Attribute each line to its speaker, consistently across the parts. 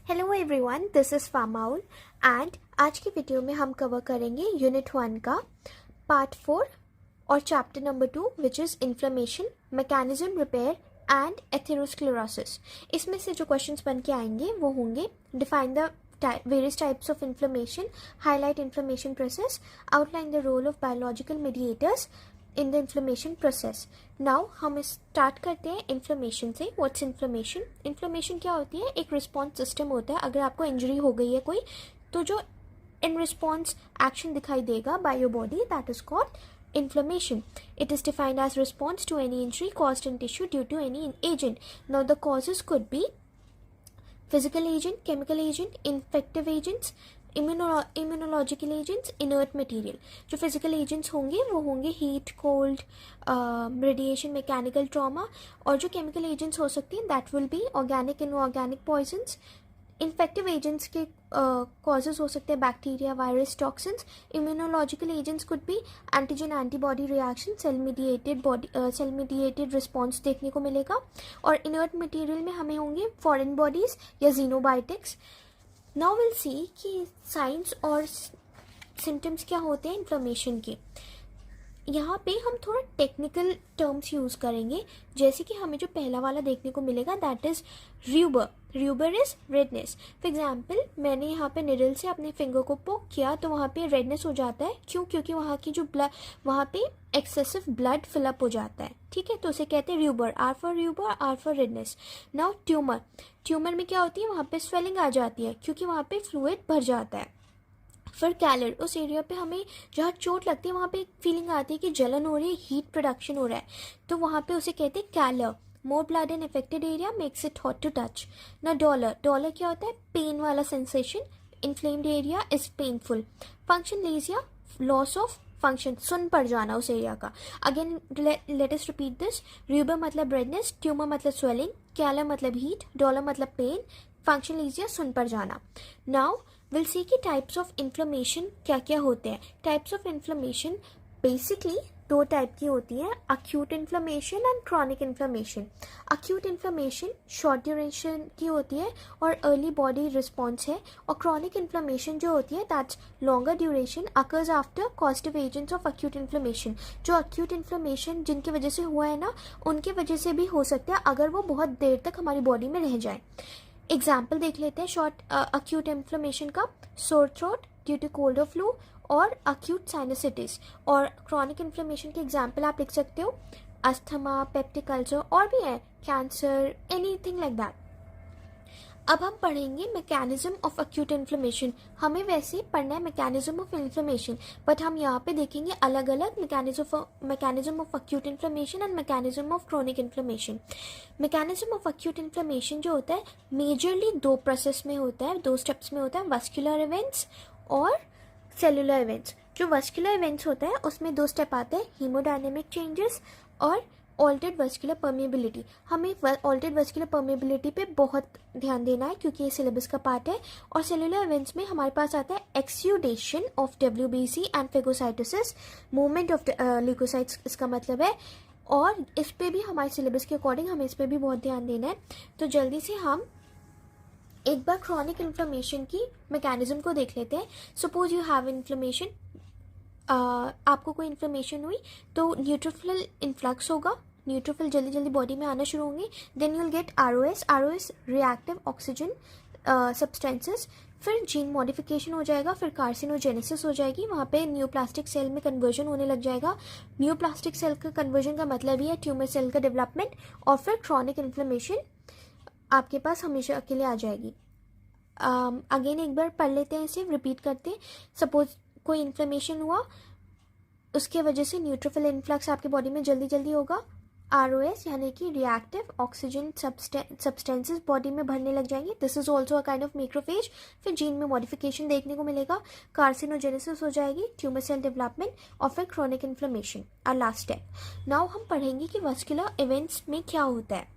Speaker 1: Hello everyone, this is फामाउल and आज की वीडियो में हम कवर करेंगे यूनिट 1 का पार्ट 4 और chapter number 2 which is inflammation, mechanism, repair and atherosclerosis. इसमें से जो क्वेश्चंस बन के आएंगे वो होंगे define the various types of inflammation, highlight inflammation process, outline the role of biological mediators in the inflammation process. Now हम स्टार्ट करते हैं इन्फ्लेमेशन से. What's inflammation? Inflammation क्या होती है? एक रिस्पॉन्स सिस्टम होता है. अगर आपको इंजरी हो गई है कोई, तो जो इन रिस्पॉन्स एक्शन दिखाई देगा by your body, that is called inflammation. It is defined as response to any injury caused in tissue due to any agent. Now the causes could be physical agent, chemical agent, infective agents, immunological agents, inert material. जो physical agents होंगे वो होंगे heat, cold, radiation, mechanical trauma. और जो chemical agents हो सकती हैं that will be organic, inorganic poisons. Infective agents के कॉजेज हो सकते हैं bacteria, virus, toxins. Immunological agents could भी antigen antibody reaction, cell mediated response देखने को मिलेगा. और इनर्ट मटेरियल में हमें होंगे फॉरेन बॉडीज या जीनोबायोटिक्स. नाउ विल सी कि साइंस और सिम्टम्स क्या होते हैं इन्फ्लेमेशन के. यहाँ पे हम थोड़ा टेक्निकल टर्म्स यूज़ करेंगे. जैसे कि हमें जो पहला वाला देखने को मिलेगा that is rubor. Rubor is redness. For example, मैंने यहाँ पे निडल से अपने फिंगर को पोक किया तो वहाँ पे रेडनेस हो जाता है. क्यों? क्योंकि वहाँ की जो ब्लड, वहाँ पे एक्सेसिव ब्लड फिलअप हो जाता है. ठीक है, तो उसे कहते हैं rubor. R for redness. Now tumour. Tumour में क्या होती है? वहाँ पे स्वेलिंग आ जाती है क्योंकि वहाँ पे फ्लूइड भर जाता है. फिर कैलर, उस एरिया पे हमें जहाँ चोट लगती है वहाँ पे एक फीलिंग आती है कि जलन हो रही है, हीट प्रोडक्शन हो रहा है, तो वहाँ पे उसे कहते हैं calor. More blood in affected area makes it hot to touch. ना डॉलर. डॉलर क्या होता है? पेन वाला sensation. Inflamed area is painful. Functio laesa, loss of function, सुन पड़ जाना उस एरिया का. Again let us repeat this. Rubor मतलब रेडनेस, ट्यूमर मतलब स्वेलिंग, कैलर मतलब हीट, डॉलर मतलब पेन, फंक्शन लीजिया, सुन पड़ जाना. नाउ विल सी कि टाइप्स ऑफ इन्फ्लेमेशन क्या क्या होते हैं. टाइप्स ऑफ इन्फ्लेमेशन बेसिकली दो टाइप की होती हैं, acute inflammation and chronic inflammation. Acute inflammation short duration की होती है और अर्ली बॉडी रिस्पॉन्स है. और क्रॉनिक इन्फ्लेमेशन जो होती है that's longer duration, occurs after causative agents of acute inflammation. जो अक्यूट इन्फ्लेमेशन जिनकी वजह से हुआ है ना, उनकी वजह से भी हो सकता है अगर वो बहुत देर तक हमारी बॉडी में रह जाए. एग्जाम्पल देख लेते हैं शॉर्ट अक्यूट इन्फ्लेमेशन का. Sore throat due to cold और फ्लू और अक्यूट साइनसाइटिस. और क्रॉनिक इन्फ्लेमेशन के एग्जाम्पल आप लिख सकते हो अस्थमा, पेप्टिक अल्सर, और भी है कैंसर, एनीथिंग लाइक दैट. अब हम पढ़ेंगे मैकेनिज्म ऑफ अक्यूट इन्फ्लेमेशन. हमें वैसे पढ़ना है मैकेनिज्म ऑफ इन्फ्लेमेशन, बट हम यहाँ पे देखेंगे अलग अलग mechanism of acute inflammation and mechanism of chronic inflammation. Mechanism of acute inflammation जो होता है मेजरली दो प्रोसेस में होता है, दो स्टेप्स में होता है, वस्कुलर इवेंट्स और सेलुलर इवेंट्स. जो वस्कुलर इवेंट्स होता है उसमें दो स्टेप आते हैं, हीमोडायनेमिक चेंजेस और ऑल्टर्ड वस्कुलर परमेबिलिटी. हमें ऑल्टर्ड वस्कुलर परमेबिलिटी पे बहुत ध्यान देना है क्योंकि ये सिलेबस का पार्ट है. और सेलुलर इवेंट्स में हमारे पास आता है exudation of WBC and phagocytosis, movement of leukocytes इसका मतलब है. और इस पे भी हमारे सिलेबस के अकॉर्डिंग हमें इस पे भी बहुत ध्यान देना है. तो जल्दी से हम एक बार क्रॉनिक इन्फ्लेमेशन की मैकेनिज्म को देख लेते हैं. सपोज यू हैव इन्फ्लेमेशन, आपको कोई इन्फ्लेमेशन हुई तो न्यूट्रोफिल इन्फ्लक्स होगा, न्यूट्रोफिल जल्दी जल्दी बॉडी में आना शुरू होंगे. Then you will get ROS reactive oxygen substances. फिर जीन मॉडिफिकेशन हो जाएगा, फिर कार्सिनोजेनेसिस हो जाएगी, वहाँ पे न्यूप्लास्टिक सेल में कन्वर्जन होने लग जाएगा. न्यूप्लास्टिक सेल का कन्वर्जन का मतलब ही है ट्यूमर सेल का डेवलपमेंट. और फिर क्रॉनिक इन्फ्लेमेशन आपके पास हमेशा के लिए आ जाएगी. अगेन एक बार पढ़ लेते हैं, इसे रिपीट करते हैं. सपोज कोई इन्फ्लेमेशन हुआ, उसके वजह से न्यूट्रोफिल इन्फ्लक्स आपके बॉडी में जल्दी जल्दी होगा. आरओएस यानी कि रिएक्टिव ऑक्सीजन सब्सटेंसेस बॉडी में भरने लग जाएंगे. This is also a kind of macrophage. फिर जीन में मॉडिफिकेशन देखने को मिलेगा, कार्सिनोजेनेसिस हो जाएगी, ट्यूमर सेल डेवलपमेंट और फिर क्रॉनिक इन्फ्लेमेशन और लास्ट स्टेप. नाउ हम पढ़ेंगे कि वस्कुलर इवेंट्स में क्या होता है,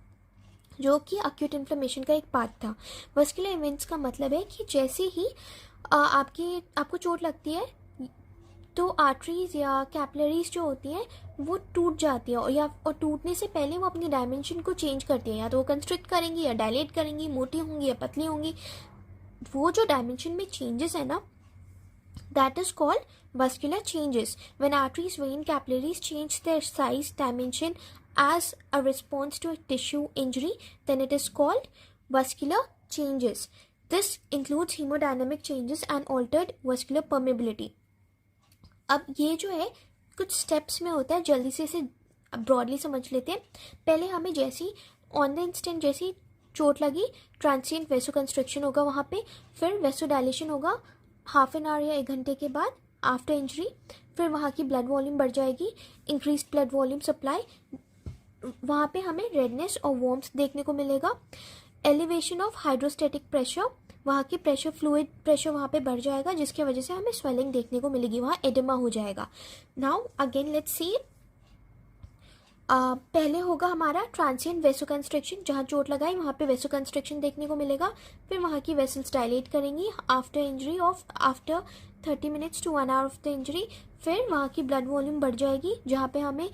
Speaker 1: जो कि अक्यूट इन्फ्लेमेशन का एक पार्ट था. वस्कुलर इवेंट्स का मतलब है कि जैसे ही आपको चोट लगती है तो आर्टरीज या कैपिलरीज जो होती हैं वो टूट जाती है, और टूटने से पहले वो अपनी डायमेंशन को चेंज करती है, या तो वो कंस्ट्रिक्ट करेंगी या डायलेट करेंगी, मोटी होंगी या पतली होंगी. वो जो डायमेंशन में चेंजेस है ना, that is called vascular changes. When arteries, vein, capillaries change their size, dimension as a response to a tissue injury, then it is called vascular changes. This includes hemodynamic changes and altered vascular permeability. अब ये जो है कुछ steps में होता है, जल्दी से इसे ब्रॉडली समझ लेते हैं. पहले हमें जैसी ऑन द इंस्टेंट जैसी चोट लगी, ट्रांसिएंट वेसोकंस्ट्रिक्शन होगा वहाँ पे, फिर वेसोडाइलेशन होगा हाफ एन आवर या 1 घंटे के बाद आफ्टर इंजरी. फिर वहाँ की ब्लड वॉल्यूम बढ़ जाएगी, इंक्रीज ब्लड वॉल्यूम सप्लाई, वहाँ पे हमें रेडनेस और वार्मथ देखने को मिलेगा. एलिवेशन ऑफ हाइड्रोस्टैटिक प्रेशर, वहाँ की प्रेशर, फ्लूइड प्रेशर वहाँ पे बढ़ जाएगा, जिसकी वजह से हमें स्वेलिंग देखने को मिलेगी, वहाँ एडेमा हो जाएगा. Now again let's see. पहले होगा हमारा ट्रांसिएंट वेसोकंस्ट्रिक्शन, जहाँ चोट लगाई वहाँ पे वेसोकंस्ट्रिक्शन देखने को मिलेगा. फिर वहाँ की वेसल्स डायलेट करेंगी after injury of after 30 minutes to 1 hour of the injury. फिर वहाँ की ब्लड वॉल्यूम बढ़ जाएगी, जहाँ पे हमें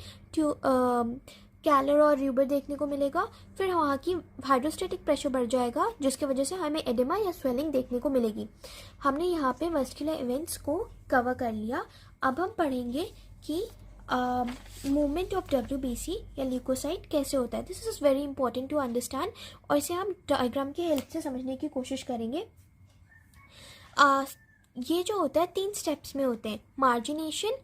Speaker 1: कैलर और र्यूबर देखने को मिलेगा. फिर वहाँ की हाइड्रोस्टैटिक प्रेशर बढ़ जाएगा, जिसकी वजह से हमें एडेमा या स्वेलिंग देखने को मिलेगी. हमने यहाँ पे वेस्कुलर इवेंट्स को कवर कर लिया. अब हम पढ़ेंगे कि मूवमेंट ऑफ WBC या ल्यूकोसाइट कैसे होता है. This is very important to understand, और इसे हम डायग्राम की हेल्प से समझने की कोशिश करेंगे. ये जो होता है 3 स्टेप्स में होते हैं, मार्जिनेशन,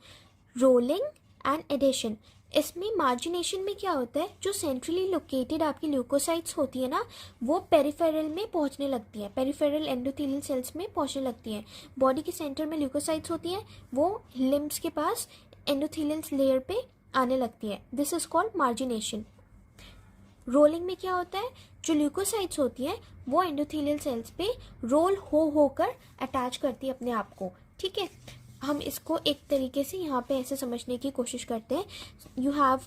Speaker 1: रोलिंग एंड एडेशन. इसमें मार्जिनेशन में क्या होता है, जो सेंट्रली लोकेटेड आपकी ल्यूकोसाइट्स होती है ना, वो पेरिफेरल में पहुंचने लगती है, पेरिफेरल एंडोथेलियल सेल्स में पहुंचने लगती है. बॉडी के सेंटर में ल्यूकोसाइट्स होती हैं, वो लिम्ब्स के पास एंडोथेलियल लेयर पे आने लगती है. This is called margination. Rolling में क्या होता है, जो ल्यूकोसाइट्स होती हैं वो एंडोथेलियल सेल्स पे रोल होकर अटैच करती है अपने आप को. ठीक है, हम इसको एक तरीके से यहाँ पे ऐसे समझने की कोशिश करते हैं. You have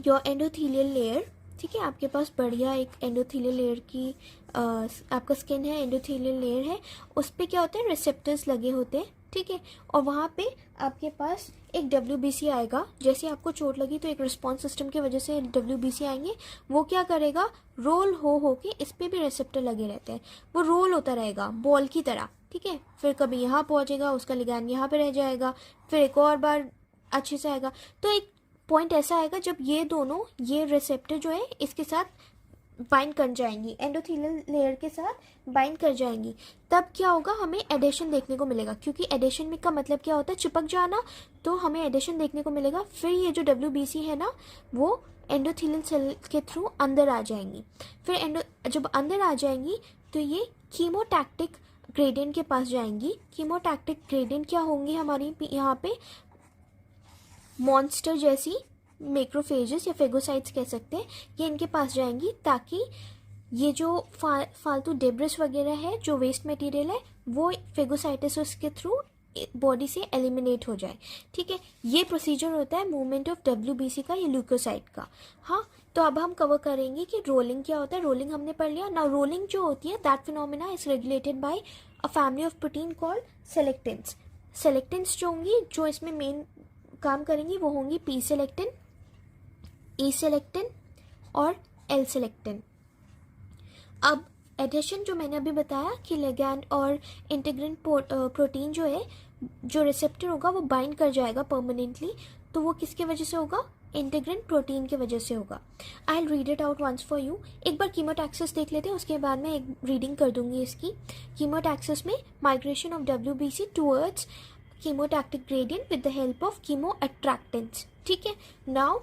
Speaker 1: your endothelial layer. ठीक है, आपके पास बढ़िया एक एंडोथेलियल लेयर की आपका स्किन है, एंडोथेलियल लेयर है, उस पर क्या होता है, रिसेप्टर्स लगे होते हैं. ठीक है, और वहाँ पे आपके पास एक WBC आएगा. जैसे आपको चोट लगी तो एक रिस्पॉन्स सिस्टम की वजह से WBC आएंगे. वो क्या करेगा, रोल हो के, इस पर भी रिसेप्टर लगे रहते हैं, वो रोल होता रहेगा बॉल की तरह. ठीक है, फिर कभी यहाँ पहुँचेगा, उसका लिगैंड यहाँ पे रह जाएगा, फिर एक और बार अच्छे से आएगा. तो एक पॉइंट ऐसा आएगा जब ये दोनों, ये रिसेप्टर जो है इसके साथ बाइंड कर जाएंगी, एंडोथेलियल लेयर के साथ बाइंड कर जाएंगी. तब क्या होगा, हमें एडेशन देखने को मिलेगा, क्योंकि एडेशन में का मतलब क्या होता है, चिपक जाना. तो हमें एडेशन देखने को मिलेगा. फिर ये जो WBC है ना, वो एंडोथेलियल सेल के थ्रू अंदर आ जाएंगी. फिर जब अंदर आ जाएंगी तो ये कीमोटैक्टिक ग्रेडियंट के पास जाएंगी. कीमोटैक्टिक ग्रेडियंट क्या होंगी हमारी यहाँ पे, मॉन्स्टर जैसी मैक्रोफेजेस या फेगोसाइट्स कह सकते हैं, ये इनके पास जाएंगी, ताकि ये जो फालतू डेब्रिस वगैरह है, जो वेस्ट मटेरियल है, वो फेगोसाइटोसिस के थ्रू बॉडी से एलिमिनेट हो जाए. ठीक है, ये प्रोसीजर होता है मूवमेंट ऑफ WBC का या ल्यूकोसाइट का. हाँ, तो अब हम कवर करेंगे कि रोलिंग क्या होता है. रोलिंग हमने पढ़ लिया. नाउ रोलिंग जो होती है, that phenomena is regulated by a family of protein called selectins. Selectins जो होंगी, जो इसमें मेन काम करेंगी, वो होंगी P सेलेक्टिन, E सेलेक्टिन और L सेलेक्टिन. अब एडेशन जो मैंने अभी बताया कि लिगैंड और इंटीग्रिन प्रोटीन जो है, जो रिसेप्टर होगा वो बाइंड कर जाएगा परमानेंटली. तो वो किसके वजह से होगा, इंटीग्रिन प्रोटीन की वजह से होगा. I will read it out once for you. एक बार कीमोटैक्सिस देख लेते हैं, उसके बाद मैं एक रीडिंग कर दूंगी इसकी. कीमोटैक्सिस में migration of WBC towards chemotactic gradient with the help of chemo attractants. ठीक है, नाउ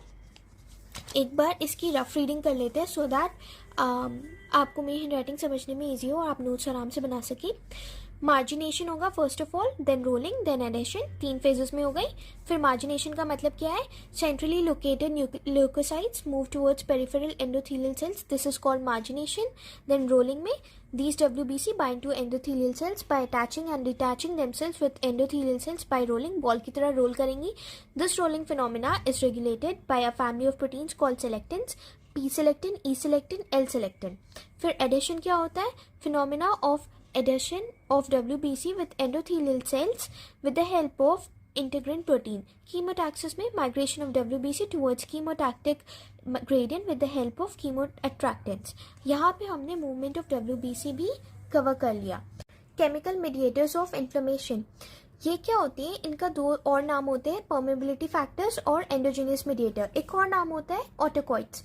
Speaker 1: एक बार इसकी रफ रीडिंग कर लेते हैं, सो दैट आपको मेरी हैंड राइटिंग समझने में ईजी हो और आप नोट्स आराम से बना सकें. मार्जिनेशन होगा first of all, then rolling, then adhesion. 3 phases में हो गई. फिर मार्जिनेशन का मतलब क्या है, centrally located leukocytes move towards peripheral endothelial cells, this is called margination. Then rolling में these WBC bind to endothelial cells by attaching and detaching themselves with endothelial cells by rolling. Ball की तरह role करेंगी. This rolling phenomena is regulated by a family of proteins called selectins, P selectin, E selectin, L selectin. फिर adhesion क्या होता है, phenomena of adhesion of WBC with endothelial cells with the help of integrin protein. Chemotaxis में migration of WBC towards chemotactic gradient with the help of chemoattractants. यहाँ पे हमने movement of WBC भी cover कर लिया। केमिकल मीडिएटर्स ऑफ इन्फ्लेमेशन, ये क्या होती है? इनका दो और नाम होते हैं, परमेबिलिटी फैक्टर्स और एंडोजेनियस मीडिएटर। एक और नाम होता है ऑटोकॉइड्स।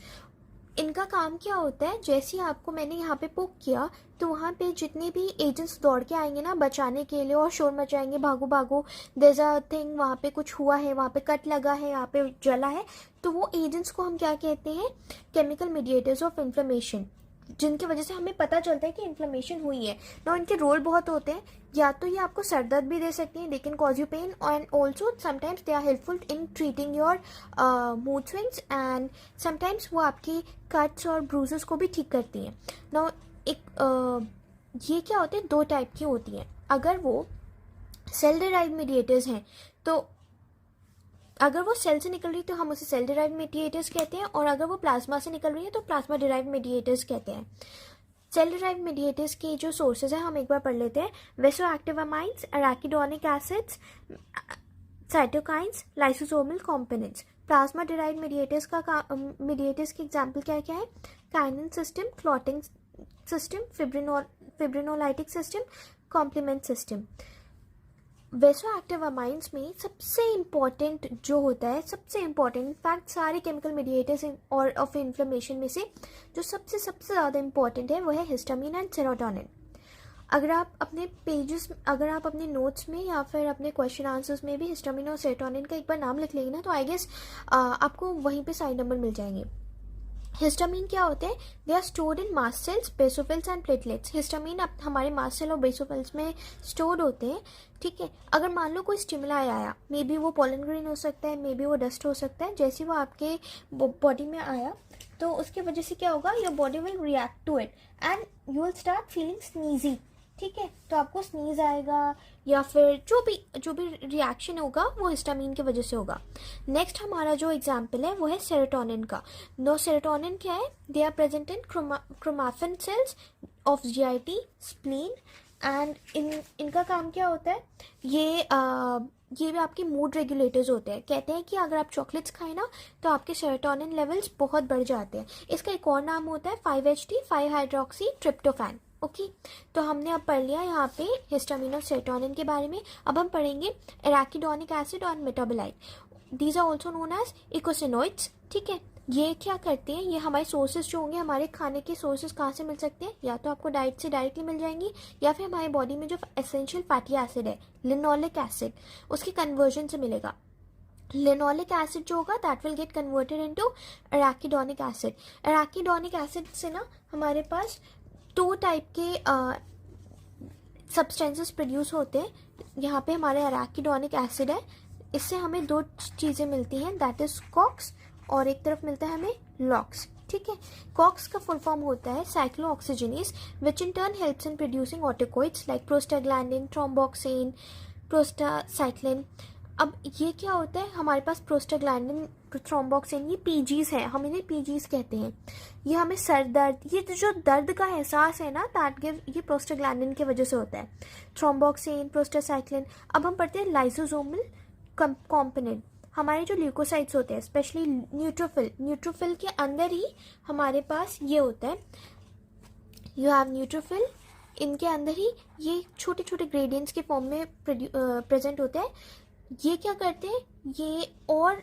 Speaker 1: इनका काम क्या होता है? जैसे ही आपको मैंने यहाँ पे पुक किया तो वहाँ पे जितने भी एजेंट्स दौड़ के आएंगे ना बचाने के लिए और शोर मचाएंगे, भागो भागो, देयर इज अ थिंग, वहाँ पे कुछ हुआ है, वहाँ पे कट लगा है, यहाँ पे जला है, तो वो एजेंट्स को हम क्या कहते हैं? केमिकल मीडिएटर्स ऑफ इन्फ्लेमेशन, जिनकी वजह से हमें पता चलता है कि इन्फ्लेमेशन हुई है ना। इनके रोल बहुत होते हैं, या तो ये आपको सर दर्द भी दे सकती हैं, they can cause you pain, and also sometimes they are helpful in treating your mood swings, and sometimes वो आपकी कट्स और ब्रूजेस को भी ठीक करती हैं ना। ये क्या होते हैं? दो टाइप की होती हैं। अगर वो सेल डिराइव्ड मीडिएटर्स हैं तो अगर वो सेल से निकल रही है तो हम उसे सेल डिराइव्ड मीडिएटर्स कहते हैं, और अगर वो प्लाज्मा से निकल रही है तो प्लाज्मा डिराइव्ड मीडिएटर्स कहते हैं। सेल डिराइव्ड मीडिएटर्स के जो सोर्सेज हैं हम एक बार पढ़ लेते हैं। Vasoactive amines, arachidonic acids, cytokines, lysosomal components. Plasma derived mediators के एग्जाम्पल क्या क्या है? Kinin system, clotting system, fibrinolytic system, complement system. Vasoactive amines में सबसे इम्पॉर्टेंट जो होता है, सबसे इम्पॉर्टेंट इनफैक्ट सारे केमिकल मीडिएटर्स और ऑफ इन्फ्लेमेशन में से जो सबसे ज़्यादा इम्पॉर्टेंट है वो है हिस्टामिन एंड सेरोटोनिन। अगर आप अपने नोट्स में या फिर अपने क्वेश्चन आंसर्स में भी हिस्टामिन और सेरोटोनिन का एक बार नाम लिख लेंगे ना तो आई गेस आपको वहीं पे साइड नंबर मिल जाएंगे। हिस्टामिन क्या होते हैं? They are stored in mast cells, basophils and platelets. Histamine हमारे मास्ट सेल और बेसोफिल्स में स्टोर्ड होते हैं, ठीक है। अगर मान लो कोई स्टिमुलाई आया, मे बी वो पोलन ग्रेन हो सकता है, मे बी वो डस्ट हो सकता है, जैसे वो आपके बॉडी में आया तो उसकी वजह से क्या होगा? Your body will react to it and you will start feeling sneezy, ठीक है। तो आपको स्नीज आएगा या फिर जो भी रिएक्शन होगा वो हिस्टामिन की वजह से होगा। नेक्स्ट हमारा जो एग्जाम्पल है वो है सेरोटोनिन का। नो सेरोटोनिन क्या है? They are present in chromaffin cells of GIT, spleen, and इनका काम क्या होता है? ये भी आपके मूड रेगुलेटर्स होते हैं। कहते हैं कि अगर आप चॉकलेट्स खाएं ना तो आपके सेरोटोनिन लेवल्स बहुत बढ़ जाते हैं। इसका एक और नाम होता है 5-HT 5-हाइड्रोक्सी ट्रिप्टोफैन। ओके, तो हमने अब पढ़ लिया यहाँ पे हिस्टामिन और सेरोटोनिन के बारे में। अब हम पढ़ेंगे एराकिडोनिक एसिड और metabolite. These are also known as eicosanoids, ठीक है। ये क्या करते हैं? ये हमारे सोर्सेज जो होंगे, हमारे खाने के सोर्सेज कहाँ से मिल सकते हैं? या तो आपको डाइट से डायरेक्टली मिल जाएंगी या फिर हमारे बॉडी में जो एसेंशियल फैटी एसिड है लिनोलिक एसिड, उसके कन्वर्जन से मिलेगा। लिनोलिक एसिड जो होगा that will get converted into arachidonic acid. Arachidonic acid से ना हमारे पास दो टाइप के सब्सटेंसेस प्रोड्यूस होते हैं। यहाँ पे हमारे एराकिडोनिक एसिड है, इससे हमें दो चीज़ें मिलती हैं, दैट इज कॉक्स, और एक तरफ मिलता है हमें लॉक्स, ठीक है। कॉक्स का फुल फॉर्म होता है cyclooxygenase, which in turn helps in producing ऑटोकॉइड्स like prostaglandin, thromboxane, prostacyclin. अब ये क्या होता है? हमारे पास प्रोस्टाग्लैंडिन, थ्रोम्बोक्सिन, ये पीजीज है, हम इन्हें पीजीज कहते हैं। ये हमें सर दर्द, ये जो दर्द का एहसास है ना दैट गिव, ये प्रोस्टाग्लैंडिन की वजह से होता है। Thromboxane, prostacyclin. अब हम पढ़ते हैं लाइसोसोमल कंपोनेंट। हमारे जो ल्यूकोसाइट्स होते हैं, स्पेशली न्यूट्रोफिल के अंदर ही हमारे पास ये होता है, यू हैव न्यूट्रोफिल, इनके अंदर ही ये छोटे छोटे ग्रेडियंट्स के फॉर्म में प्रेजेंट होते हैं। ये क्या करते हैं? ये और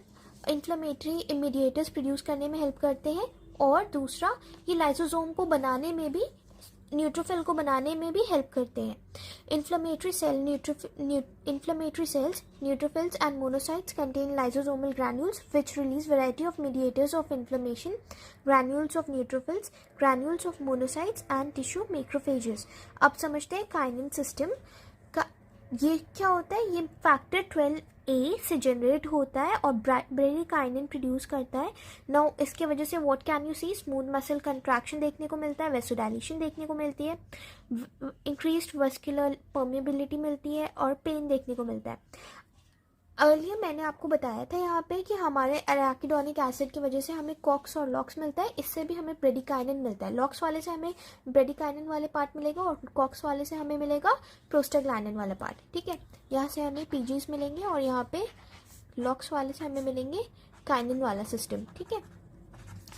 Speaker 1: इन्फ्लेमेटरी इमीडिएटर्स प्रोड्यूस करने में हेल्प करते हैं, और दूसरा ये लाइसोसोम को बनाने में भी, न्यूट्रोफिल को बनाने में भी हेल्प करते हैं। Inflammatory cells, neutrophils and monocytes contain lysosomal granules which release variety of mediators of inflammation, granules of neutrophils, granules of monocytes and tissue macrophages. अब समझते हैं काइनिन सिस्टम का। ये क्या होता है? ये फैक्टर 12A से जनरेट होता है और ब्रेडिकाइनिन प्रोड्यूस करता है। नाउ इसके वजह से what can you see? Smooth muscle contraction देखने को मिलता है, वेसोडाइलेशन देखने को मिलती है, इंक्रीज्ड वस्कुलर परमेबिलिटी मिलती है, और पेन देखने को मिलता है। अर्लियर मैंने आपको बताया था यहाँ पे कि हमारे एराकिडोनिक एसिड की वजह से हमें कॉक्स और लॉक्स मिलता है, इससे भी हमें ब्रेडिकाइनिन मिलता है। लॉक्स वाले से हमें ब्रेडिकाइनिन वाले पार्ट मिलेगा और कॉक्स वाले से हमें मिलेगा प्रोस्टाग्लैंडिन वाला पार्ट, ठीक है। यहाँ से हमें पीजीज मिलेंगे और यहाँ पे लॉक्स वाले से हमें मिलेंगे काइनिन वाला सिस्टम, ठीक है।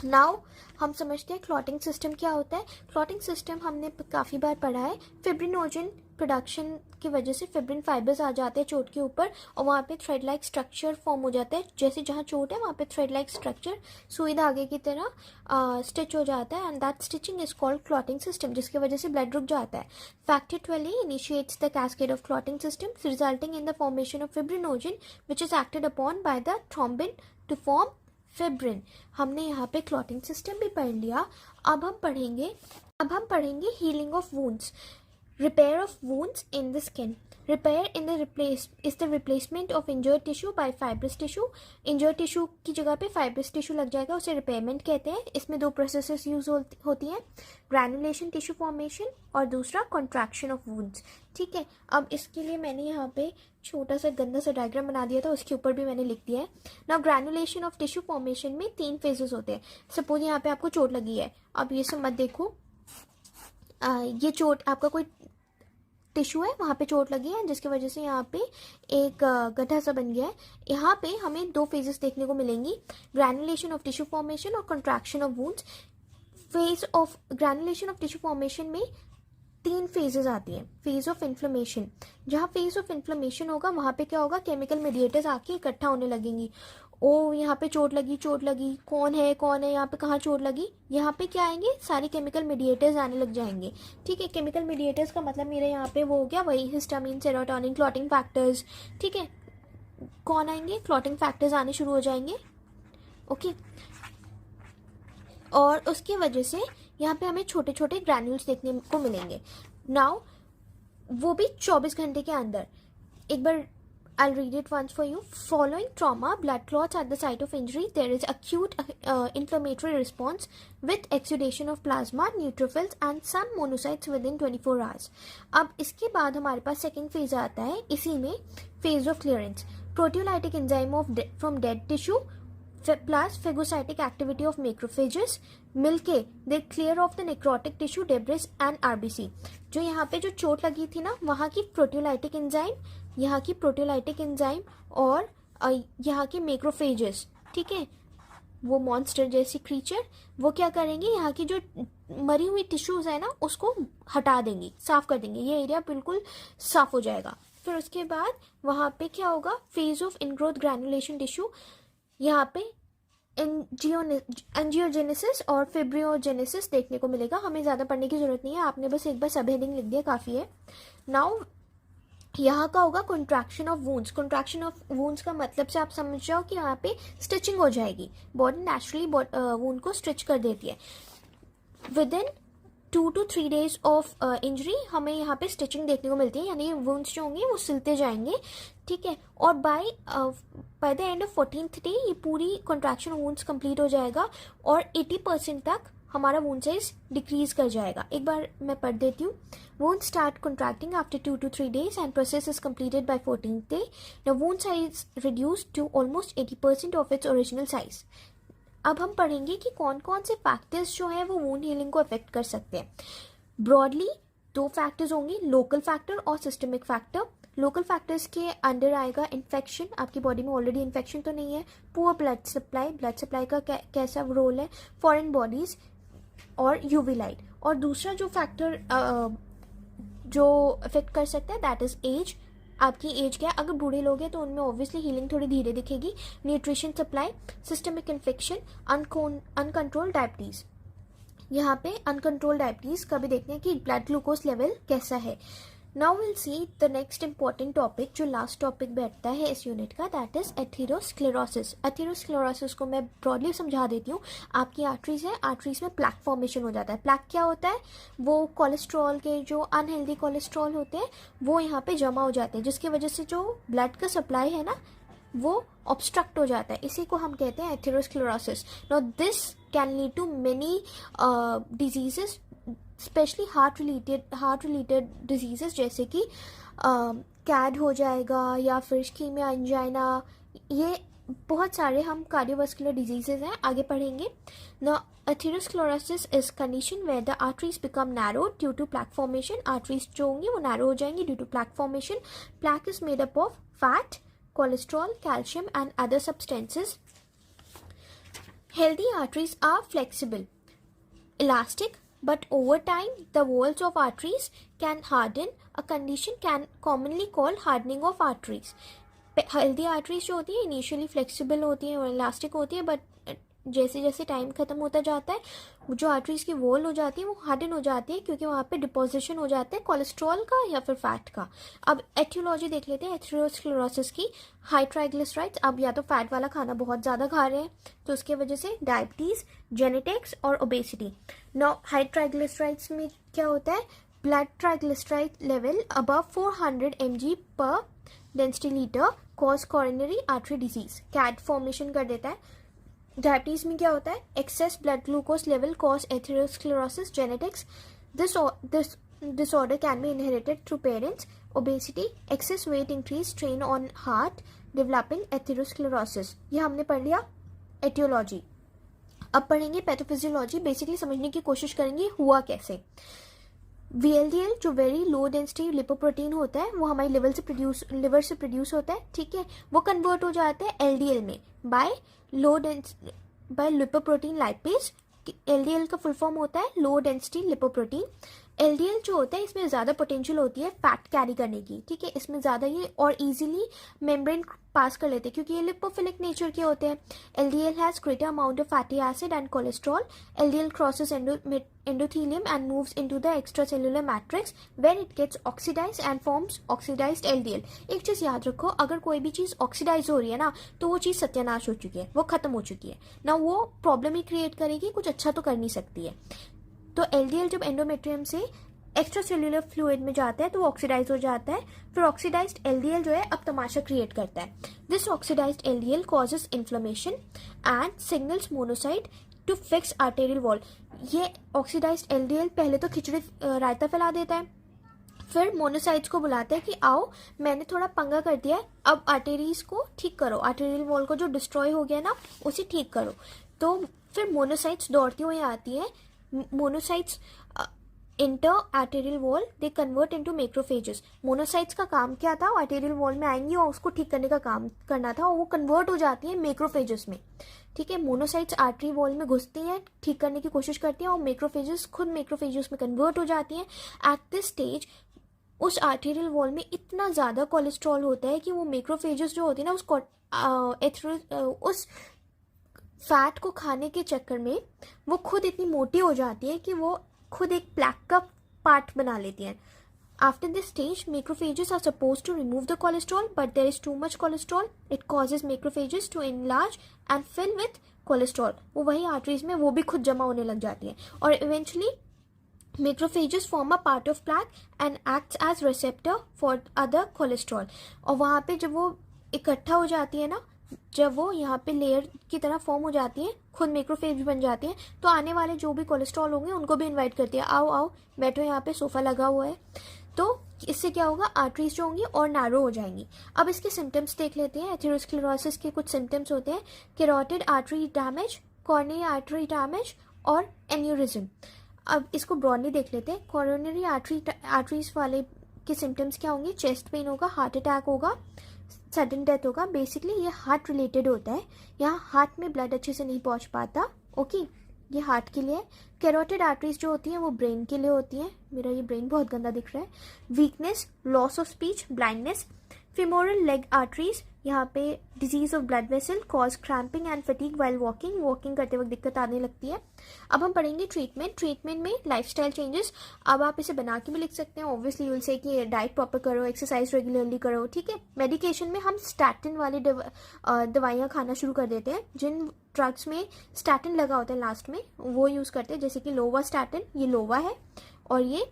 Speaker 1: नाउ हम समझते हैं क्लॉटिंग सिस्टम क्या होता है. क्लॉटिंग सिस्टम हमने काफ़ी बार पढ़ा है. फिब्रिनोजन प्रोडक्शन की वजह से फिब्रिन फाइबर्स आ जाते हैं चोट के ऊपर और वहाँ पे थ्रेड लाइक स्ट्रक्चर फॉर्म हो जाता है. जैसे जहाँ चोट है वहाँ पे थ्रेड लाइक स्ट्रक्चर सुई धागे की तरह स्टिच हो जाता है and that stitching is called clotting system, जिसकी वजह से ब्लड रुक जाता है. Factor 12 initiates the cascade of clotting system resulting in the formation of fibrinogen which is acted upon by the thrombin to form fibrin. हमने यहाँ पे clotting system भी पढ़ लिया. अब हम पढ़ेंगे healing of wounds, repair of wounds in the skin. Repair is the replacement of injured tissue bye fibrous tissue. Injured tissue की जगह पे फाइब्रस टिश्यू लग जाएगा, उसे रिपेयरमेंट कहते हैं. इसमें दो प्रोसेसेस यूज होती हैं, ग्रैनुलेशन टिश्यू फॉर्मेशन और दूसरा कॉन्ट्रैक्शन ऑफ वुंड्स. ठीक है. अब इसके लिए मैंने यहाँ पे छोटा सा गंदा सा डायग्राम बना दिया था, उसके ऊपर भी मैंने लिख दिया है. Now granulation of tissue formation में 3 फेजेस होते हैं. सपोज यहाँ पे आपको चोट लगी है. अब ये सब मत देखो, ये चोट आपका कोई टिश्यू है, वहाँ पे चोट लगी है जिसकी वजह से यहाँ पे एक गड्ढा सा बन गया है. यहाँ पे हमें 2 फेजेस देखने को मिलेंगी, ग्रैनुलेशन ऑफ टिश्यू फॉर्मेशन और contraction of wounds. Phase of granulation of tissue formation में 3 फेजेस आती हैं. फेज ऑफ इन्फ्लेमेशन, जहाँ फेज ऑफ इन्फ्लेमेशन होगा वहाँ पे क्या होगा, केमिकल मीडिएटर्स आके इकट्ठा होने लगेंगी. ओ यहाँ पे चोट लगी, कौन है यहाँ पे कहाँ चोट लगी, यहाँ पे क्या आएंगे, सारे केमिकल मीडिएटर्स आने लग जाएंगे. ठीक है. केमिकल मीडिएटर्स का मतलब मेरे यहाँ पे वो हो गया वही हिस्टामिन, सेरोटोनिन, क्लॉटिंग फैक्टर्स. ठीक है. कौन आएंगे, क्लॉटिंग फैक्टर्स आने शुरू हो जाएंगे. ओके. और उसकी वजह से यहाँ पे हमें छोटे छोटे ग्रैन्यूल्स देखने को मिलेंगे. नाउ वो भी 24 घंटे के अंदर. एक बार I'll read it once for you. Following trauma, blood clots at the site of injury, there is acute inflammatory response with exudation of plasma, neutrophils and some monocytes within 24 hours. अब इसके बाद हमारे पास सेकेंड फेज आता है, इसी में phase of clearance. Proteolytic enzyme from dead tissue plus phagocytic activity of macrophages मिलके they clear off the necrotic tissue debris and RBC. जो यहाँ पे जो चोट लगी थी ना, वहाँ की प्रोटियोलाइटिक एंजाइम और यहाँ के मैक्रोफेजेस, ठीक है, वो मॉन्स्टर जैसी क्रीचर, वो क्या करेंगे, यहाँ की जो मरी हुई टिश्यूज है ना उसको हटा देंगी, साफ कर देंगे. ये एरिया बिल्कुल साफ हो जाएगा. फिर उसके बाद वहाँ पे क्या होगा, फेज ऑफ इनग्रोथ ग्रैनुलेशन टिश्यू. यहाँ पे एंजियोजेनेसिस और फिब्रियोजेनेसिस देखने को मिलेगा. हमें ज़्यादा पढ़ने की जरूरत नहीं है, आपने बस एक बार सब हेडिंग लिख दिया, काफ़ी है. नाउ यहाँ का होगा contraction of wounds. Contraction of wounds का मतलब से आप समझ जाओ कि यहाँ पे स्टिचिंग हो जाएगी. बॉडी नेचुरली वुंड को स्टिच कर देती है. With in 2 to 3 days of injury हमें यहाँ पे स्टिचिंग देखने को मिलती है, यानी वुंड्स जो होंगे वो सिलते जाएंगे. ठीक है. और by the end of 14th day ये पूरी कंट्रैक्शन ऑफ वुंड्स कंप्लीट हो जाएगा और 80% तक हमारा वुंड साइज डिक्रीज कर जाएगा. एक बार मैं पढ़ देती हूँ. Wound start contracting after 2 to 3 days and process is completed by 14th day. The wound size reduce to almost 80% of its original size. अब हम पढ़ेंगे कि कौन कौन से फैक्टर्स जो है वो वुंड हीलिंग को अफेक्ट कर सकते हैं. ब्रॉडली 2 फैक्टर्स होंगे, लोकल फैक्टर और सिस्टमिक फैक्टर. लोकल फैक्टर्स के अंडर आएगा इन्फेक्शन, आपकी बॉडी में ऑलरेडी इन्फेक्शन तो नहीं है. पुअर ब्लड सप्लाई का कैसा रोल है, फॉरेन बॉडीज और यूवी लाइट. और दूसरा जो फैक्टर जो अफेक्ट कर सकता है दैट इज एज. आपकी एज क्या है, अगर बूढ़े लोग हैं तो उनमें ऑब्वियसली हीलिंग थोड़ी धीरे दिखेगी. Nutrition supply, systemic infection, uncontrolled diabetes. यहाँ पे अनकंट्रोल्ड डायबिटीज का भी देखते हैं कि ब्लड ग्लूकोज लेवल कैसा है. Now will see the next important topic, जो लास्ट टॉपिक बैठता है इस यूनिट का, दैट इज एथेरोस्क्लेरोसिस. एथेरोस्क्लेरोसिस को मैं ब्रॉडली समझा देती हूँ. आपकी आर्टरीज है, आर्टरीज में प्लैक फॉर्मेशन हो जाता है. प्लैक क्या होता है, वो कोलेस्ट्रॉल के जो अनहेल्दी कोलेस्ट्रॉल होते हैं वो यहाँ पे जमा हो जाते हैं, जिसकी वजह से जो ब्लड का सप्लाई है ना वो ऑब्स्ट्रक्ट हो जाता है. इसी को हम कहते हैं atherosclerosis. Now this can lead to many diseases, specially heart related diseases, जैसे कि कैड हो जाएगा या फिर इस्कीमिया, एंजाइना. ये बहुत सारे हम कार्डियोवास्कुलर डिजीजेस हैं, आगे पढ़ेंगे. ना atherosclerosis is condition where the arteries become narrow due to plaque formation. Arteries जो होंगी वो नैरो हो जाएंगी due to plaque formation. Plaque is made up of fat, cholesterol, calcium and other substances. Healthy arteries are flexible, elastic, but over time the walls of arteries can harden, a condition can commonly called hardening of arteries. Healthy arteries जो होती है initially flexible होती है और elastic होती है, but जैसे जैसे टाइम खत्म होता जाता है जो आर्टरीज की वॉल हो जाती है वो हार्डन हो जाती है, क्योंकि वहाँ पे डिपोजिशन हो जाता है कोलेस्ट्रॉल का या फिर फैट का. अब एथियोलॉजी देख लेते हैं एथेरोस्क्लेरोसिस की. हाई ट्राइग्लिसराइड्स, अब या तो फैट वाला खाना बहुत ज़्यादा खा रहे हैं तो उसके वजह से डायबिटीज़, जेनेटिक्स और ओबेसिटी. नाउ हाई ट्राइग्लिसराइड्स में क्या होता है, blood triglyceride level above 400 mg per density litre cause coronary artery disease, CAD formation कर देता है. डायबिटीज में क्या होता है, excess blood glucose level cause atherosclerosis, genetics, this disorder can be inherited through parents. Obesity, excess weight increase, strain on heart, developing atherosclerosis. ये हमने पढ़ लिया एटियोलॉजी. अब पढ़ेंगे पैथोफिजियोलॉजी. बेसिकली समझने की कोशिश करेंगे हुआ कैसे. VLDL जो वेरी लो डेंसिटी लिपोप्रोटीन होता है वो हमारी लिवर से प्रोड्यूस होता है, ठीक है. वो कन्वर्ट हो जाता है LDL में बाय लिपोप्रोटीन लाइपेज. LDL का फुल फॉर्म होता है लो डेंसिटी लिपोप्रोटीन. LDL जो होता है इसमें ज़्यादा पोटेंशियल होती है फैट कैरी करने की, ठीक है. इसमें ज़्यादा ये और इजीली मेम्ब्रेन पास कर लेते हैं क्योंकि ये लिपोफिलिक नेचर के होते हैं. LDL has greater amount of fatty acid and cholesterol. LDL crosses endothelium and moves into the extracellular matrix where it gets oxidized and forms oxidized LDL. एक चीज़ याद रखो, अगर कोई भी चीज़ ऑक्सीडाइज हो रही है ना तो वो चीज़ सत्यानाश हो चुकी है, वो खत्म हो चुकी है ना, वो प्रॉब्लम ही क्रिएट करेगी, कुछ अच्छा तो कर नहीं सकती है. तो LDL जब एंडोमेट्रियम से एक्स्ट्रा सेल्यूलर फ्लूइड में जाता है तो वो ऑक्सीडाइज हो जाता है. फिर ऑक्सीडाइज्ड LDL जो है अब तमाशा क्रिएट करता है. This oxidised LDL causes inflammation and signals monocyte to fix arterial wall. ये ऑक्सीडाइज्ड LDL पहले तो खिचड़ी रायता फैला देता है, फिर मोनोसाइट्स को बुलाता है कि आओ मैंने थोड़ा पंगा कर दिया है, अब आर्टेरीज को ठीक करो, आर्टेरियल वॉल को जो डिस्ट्रॉय हो गया ना उसे ठीक करो. तो फिर मोनोसाइट्स दौड़ती हुई आती है. Monocytes inter arterial wall, they convert into macrophages. Monocytes का काम क्या था, आर्टेरियल वॉल में आएंगी और उसको ठीक करने का काम करना था, और वो कन्वर्ट हो जाती है मैक्रोफेजेस में, ठीक है. मोनोसाइट्स आर्टरी वॉल में घुसती हैं, ठीक करने की कोशिश करती हैं और मैक्रोफेजेस खुद मैक्रोफेजेस में कन्वर्ट हो जाती हैं. एट दिस स्टेज उस आर्टेरियल वॉल में इतना ज़्यादा कोलेस्ट्रॉल होता है कि वो मैक्रोफेजेस जो होती है ना उस फैट को खाने के चक्कर में वो खुद इतनी मोटी हो जाती है कि वो खुद एक प्लैक का पार्ट बना लेती हैं. After this stage macrophages are suppose to remove the cholesterol, but there is too much cholesterol. It causes macrophages to enlarge and fill with cholesterol. वो वही आर्टरीज में वो भी खुद जमा होने लग जाती है और eventually macrophages form a part of plaque and acts as receptor for other cholesterol. और वहाँ पे जब वो इकट्ठा हो जाती है ना, जब वो यहाँ पे लेयर की तरह फॉर्म हो जाती है, खुद मैक्रोफेज बन जाती है, तो आने वाले जो भी कोलेस्ट्रॉल होंगे उनको भी इनवाइट करती है, आओ आओ बैठो, यहाँ पे सोफा लगा हुआ है. तो इससे क्या होगा, आर्टरीज जो होंगी और नैरो हो जाएंगी. अब इसके सिम्टम्स देख लेते हैं. एथेरोस्क्लेरोसिस के कुछ सिम्टम्स होते हैं, carotid artery damage, cornea artery damage और एन्यूरिज्म. अब इसको ब्रॉडली देख लेते हैं. कॉरोनरी आर्टरीज वाले के सिम्टम्स क्या होंगे, चेस्ट पेन होगा, हार्ट अटैक होगा, सडन डेथ होगा. बेसिकली ये हार्ट रिलेटेड होता है, यहाँ हार्ट में ब्लड अच्छे से नहीं पहुँच पाता, ओके. ये हार्ट के लिए. कैरोटिड आर्टरीज जो होती हैं वो ब्रेन के लिए होती हैं. मेरा ये ब्रेन बहुत गंदा दिख रहा है. Weakness, loss of speech, blindness. Femoral leg arteries, यहाँ पे disease of blood vessel, cause cramping and fatigue while walking करते वक्त दिक्कत आने लगती है. अब हम पढ़ेंगे ट्रीटमेंट में लाइफस्टाइल चेंजेस. अब आप इसे बना के भी लिख सकते हैं. ऑब्वियसली यूल से कि डाइट प्रॉपर करो, एक्सरसाइज रेगुलरली करो, ठीक है. मेडिकेशन में हम स्टैटिन वाली दवाइयाँ खाना शुरू कर देते हैं. जिन ड्रग्स में स्टैटिन लगा होता है लास्ट में वो यूज़ करते हैं, जैसे कि लोवा स्टैटिन, ये लोवा है, और ये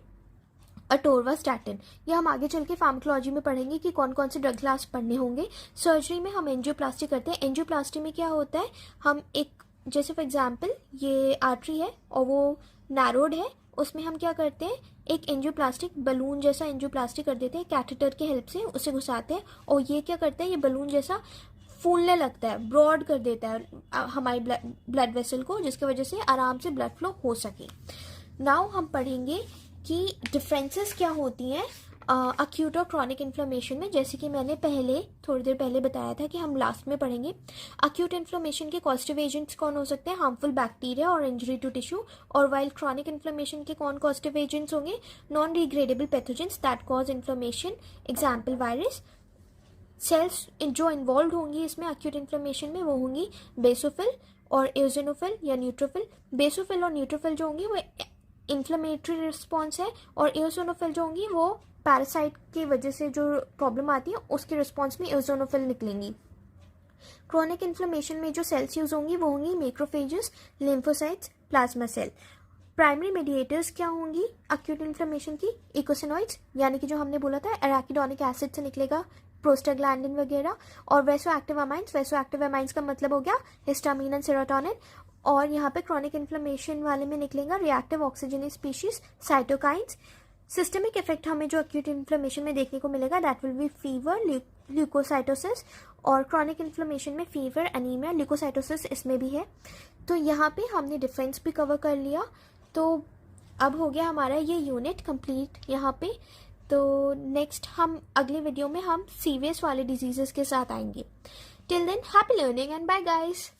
Speaker 1: अटोरवास्टैटिन. ये हम आगे चल के फार्माकोलॉजी में पढ़ेंगे कि कौन कौन से ड्रग क्लास पढ़ने होंगे. सर्जरी में हम एंजियोप्लास्टी करते हैं. एंजियोप्लास्टी में क्या होता है, हम एक जैसे फॉर एग्जांपल ये आर्टरी है और वो नैरोड है, उसमें हम क्या करते हैं, एक एंजियोप्लास्टिक बलून जैसा एंजियोप्लास्टी कर देते हैं कैथेटर के हेल्प से, उसे घुसाते हैं और ये क्या करता है, ये बलून जैसा फूलने लगता है, ब्रॉड कर देता है हमारी ब्लड वेसल को, जिसकी वजह से आराम से ब्लड फ्लो हो सके. नाउ हम पढ़ेंगे कि डिफरेंसेस क्या होती हैं अक्यूट और क्रॉनिक इन्फ्लेमेशन में, जैसे कि मैंने पहले थोड़ी देर पहले बताया था कि हम लास्ट में पढ़ेंगे। अक्यूट इन्फ्लेमेशन के कॉजेटिव एजेंट्स कौन हो सकते हैं? हार्मफुल बैक्टीरिया और इंजरी टू टिश्यू। और वाइल क्रॉनिक इन्फ्लेमेशन के कौन कॉजेटिव एजेंट्स होंगे? Non degradable pathogens that cause inflammation, example virus. Cells जो इन्वॉल्व होंगी इसमें अक्यूट इन्फ्लेमेशन में वो होंगी बेसोफिल और एओसिनोफिल या न्यूट्रोफिल। बेसोफिल और न्यूट्रोफिल जो होंगी वो इन्फ्लेमेटरी रिस्पॉन्स है, और एओसिनोफिल जो होंगी वो पैरासाइट की वजह से जो प्रॉब्लम आती है उसके रिस्पॉन्स में एओसिनोफिल निकलेंगी। क्रॉनिक इन्फ्लेमेशन में जो सेल्स यूज होंगी वो होंगी macrophages, lymphocytes, plasma cell. Primary mediators क्या होंगी अक्यूट इन्फ्लेमेशन की? इकोसिनॉइड्स, यानी कि जो हमने बोला था एराकिडोनिक एसिड से निकलेगा, प्रोस्टाग्लैंडिन वगैरह। और वैसो एक्टिव अमाइंस का मतलब हो गया हिस्टामिन एंड सेरोटोनिन। और यहाँ पे क्रॉनिक इन्फ्लेमेशन वाले में निकलेगा reactive oxygens species, cytokines. Systemic effect हमें जो अक्यूट इन्फ्लेमेशन में देखने को मिलेगा that will be fever, leukocytosis. और क्रॉनिक इन्फ्लेमेशन में फीवर, एनीमिया, ल्यूकोसाइटोसिस इसमें भी है। तो यहाँ पे हमने डिफरेंस भी कवर कर लिया। तो अब हो गया हमारा ये यूनिट कंप्लीट यहाँ पे। तो नेक्स्ट हम अगले वीडियो में हम सीवियस वाले डिजीजेस के साथ आएंगे। Till then happy learning and bye guys.